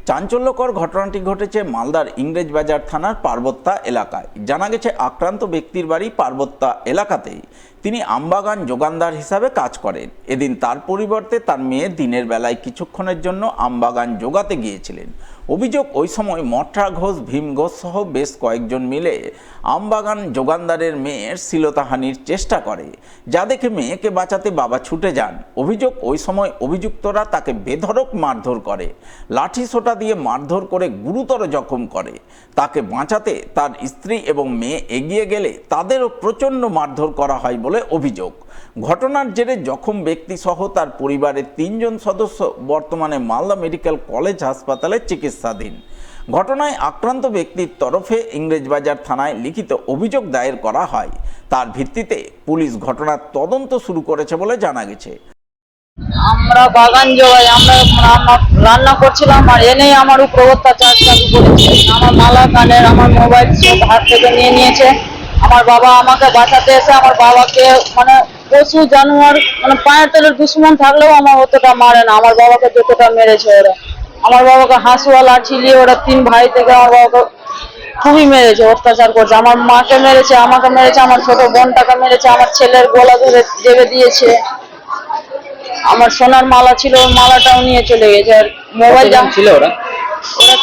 চাঞ্চল্যকর ঘটনাটি ঘটেছে মালদার ইংরেজবাজার থানার পার্বত্যা এলাকায়। জানা গেছে আক্রান্ত ব্যক্তির বাড়ি পার্বত্যা এলাকাতেই। তিনি আমবাগান যোগানদার হিসাবে কাজ করেন। এদিন তার পরিবর্তে তার মেয়ে দিনের বেলায় কিছুক্ষণের জন্য আমবাগান যোগাতে গিয়েছিলেন। অভিযোগ, ওই সময় মঠরা ঘোষ, ভীম ঘোষ সহ বেশ কয়েকজন মিলে আমবাগান যোগানদারের মেয়ের শ্লীলতাহানির চেষ্টা করে, যা দেখে মেয়েকে বাঁচাতে বাবা ছুটে যান। অভিযোগ, ওই সময় অভিযুক্তরা তাকে বেধড়ক মারধর করে, লাঠি সোঁটা দিয়ে মারধর করে গুরুতর জখম করে। তাকে বাঁচাতে তার স্ত্রী এবং মেয়ে এগিয়ে গেলে তাদেরও প্রচণ্ড মারধর করা হয় বলে অভিযোগ। ঘটনার জেরে জখম ব্যক্তি সহ তার পরিবারের 3 জন সদস্য বর্তমানে মালদা মেডিকেল কলেজ হাসপাতালে চিকিৎসাধীন। ঘটনায় আক্রান্ত ব্যক্তির তরফে ইংরেজবাজার থানায় লিখিত অভিযোগ দায়ের করা হয়। তার ভিত্তিতে পুলিশ ঘটনার তদন্ত শুরু করেছে বলে জানা গেছে। আমরা বাগান জোগাই, আমরা রান্না করছিলাম আর এনেই আমার উপর অত্যাচার চালু করেছে। আমার মালা কানের, আমার মোবাইল সব হাত থেকে নিয়ে নিয়েছে। আমার বাবা আমাকে বাঁচাতে এসে আমার বাবাকে পশু জানোয়ার পায়ের তলের দুশ্মন থাকলেও আমার অতটা মারে না। আমার বাবাকে যতটা মেরেছে ওরা, আমার বাবাকে হাঁসুয়া লাঠি দিয়ে ওরা 3 ভাই থেকে আমার বাবাকে খুবই মেরেছে, অত্যাচার করছে। আমার মাকে মেরেছে, আমাকে মেরেছে, আমার ছোট বোনটাকে মেরেছে, আমার ছেলের গলা ধরে জেবে দিয়েছে। আমার সোনার মালা ছিল, ওই মালাটাও নিয়ে চলে গেছে। আর মোবাইল ছিল ওরা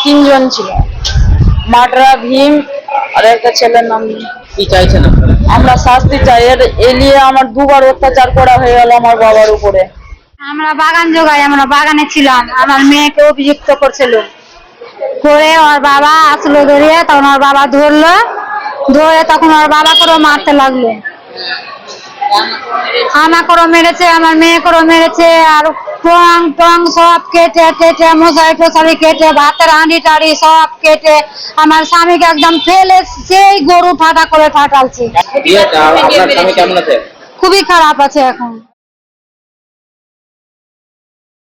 3 জন ছিল, মাটরা, ভীম আর একটা ছেলের নাম। কি চাইছেন আপনারা? আমরা শাস্তি চাই। এলিয়ে আমার 2 বার অত্যাচার করা হয়ে গেল আমার বাবার উপরে। আমরা বাগান জোগাই, আমরা বাগানে ছিলাম। আমার মেয়েকে অভিযুক্ত করছিল করে ওর বাবা আসলো ধরিয়ে, তখন ওর বাবা ধরে তখন ওর বাবা করেও মারতে লাগলো। আমাকেও মেরেছে, আমার মেয়েকেও মেরেছে। আর টং টং সব কেটে টেটে, মশারি টশারি কেটে, ভাতের হাঁড়ি টাড়ি সব কেটে আমার স্বামীকে একদম ফেলে সেই গরু ফাটা করে ফাটালছে। আপনার স্বামী কেমন আছে? খুবই খারাপ আছে এখন।